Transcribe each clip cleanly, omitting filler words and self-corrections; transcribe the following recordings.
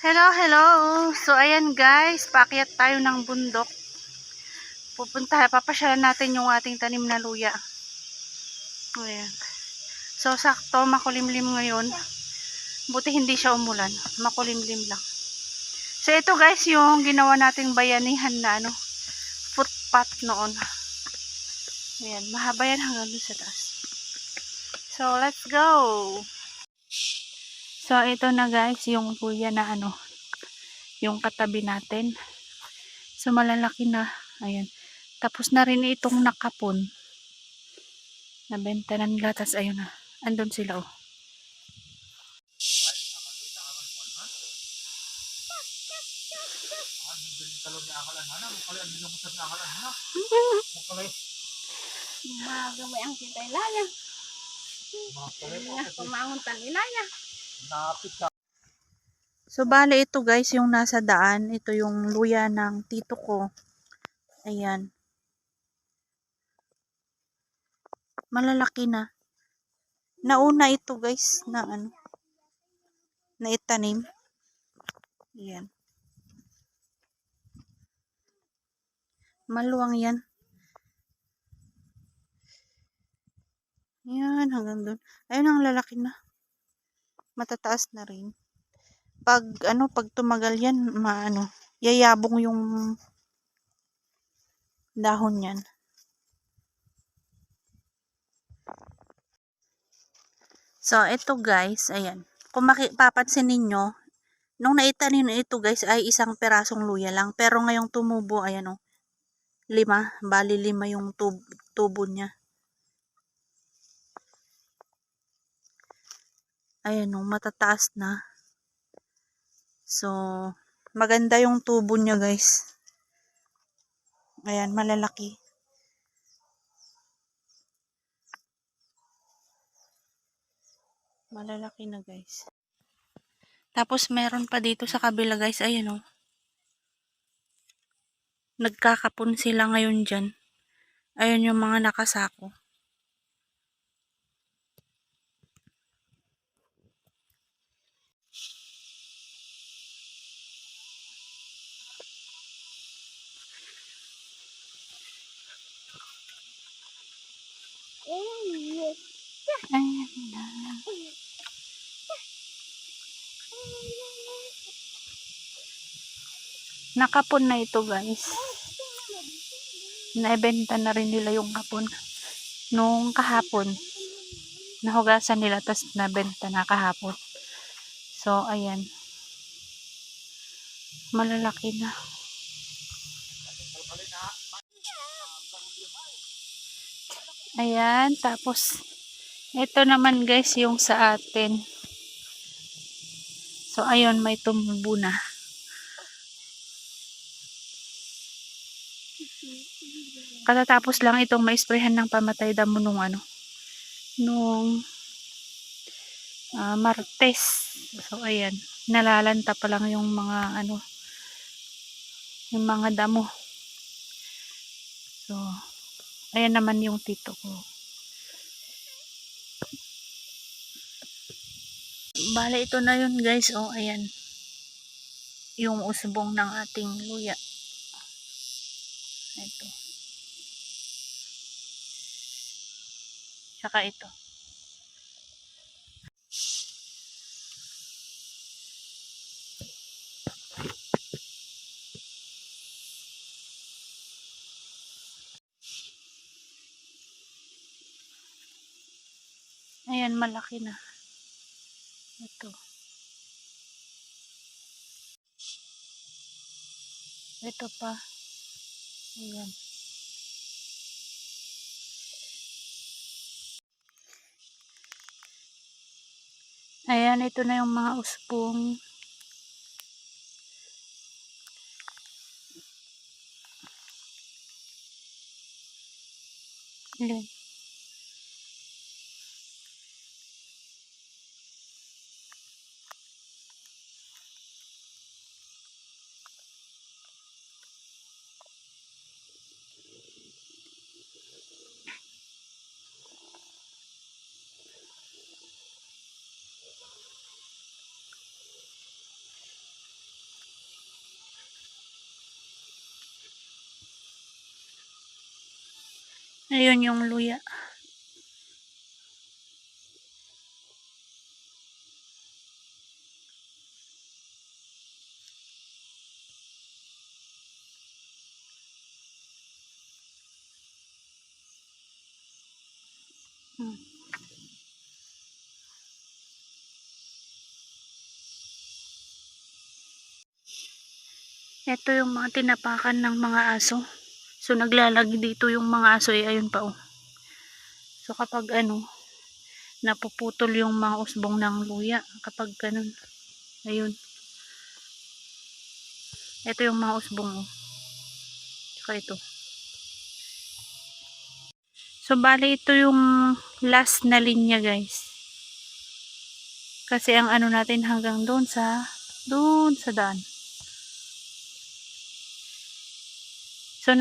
Hello, hello! So, ayan guys, paakyat tayo ng bundok. Papasyalan natin yung ating tanim na luya. Ayan. So, sakto, makulimlim ngayon. Buti hindi siya umulan. Makulimlim lang. So, ito guys, yung ginawa nating bayanihan na footpath noon. Ayan, mahaba yan hanggang dun sa taas. So, let's go! So, ito na guys, yung luya na yung katabi natin. So, malalaki na. Ayan. Tapos na rin itong nakapon. Nabenta na nila. Tapos, ayun na. Andun sila, oh. Magamay ang kita ilaya. Pamanguntan ilaya. So, bale ito guys, yung nasa daan. Ito yung luya ng tito ko. Ayan. Malalaki na. Nauna ito guys, na na itanim. Ayan. Maluwang yan. Ayan, hanggang doon. Ayun, ang lalaki na. Matataas na rin. Pag tumagal yan, yayabong yung dahon yan. So, ito guys, ayan. Kung papansin ninyo, nung naitanim ito guys, ay isang perasong luya lang. Pero ngayong tumubo, ayan o, 5. Bali 5 yung tubo niya. Ayan o, matataas na. So, maganda yung tubo niya guys. Ayan, malalaki. Malalaki na guys. Tapos meron pa dito sa kabila guys, ayan o. Nagkakapon sila ngayon dyan. Ayun yung mga nakasako. Ayan na. Nakapon na ito guys. Naibenta na rin nila yung kapon. Nung kahapon, nahugasan nila, tas nabenta na kahapon. So, ayan. Malalaki na. Ayan, tapos ito naman guys yung sa atin. So, ayun, may tumubo na. Katatapos lang itong maisprehan ng pamatay damo nung Martes. So, ayan. Nalalanta pa lang yung mga yung mga damo. So, ayan naman yung tito ko. Bale, ito na yun guys. Oh, ayan. Yung usbong ng ating luya. Ito. Tsaka ito. Ayan, malaki na. Ito. Ito pa. Ayan. Ayan, ito na yung mga usbong. Ayan. Ayun yung luya. Hmm. Ito yung mga tinapakan ng mga aso. So naglalagi dito yung mga aso ayun pa oh. So kapag napuputol yung mga usbong ng luya kapag ganun. Ayun. Ito yung mga usbong oh. Tsaka ito. So bali ito yung last na linya guys. Kasi ang natin hanggang doon sa daan. So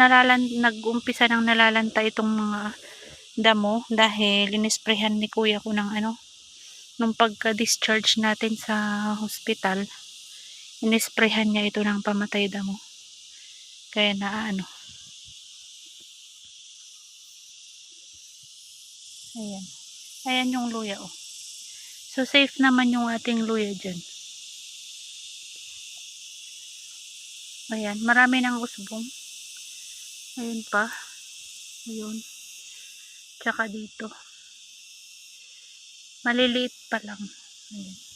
nag-umpisa nang nalalanta itong mga damo dahil inisprehan ni kuya ko ng nung pagka-discharge natin sa hospital. Inisprehan niya ito ng pamatay damo. Kaya Ayan. Ayan yung luya oh. So safe naman yung ating luya dyan. Ayan. Marami ng usbong. Ayun pa. Ayun. Tsaka dito. Maliliit pa lang. Ayan.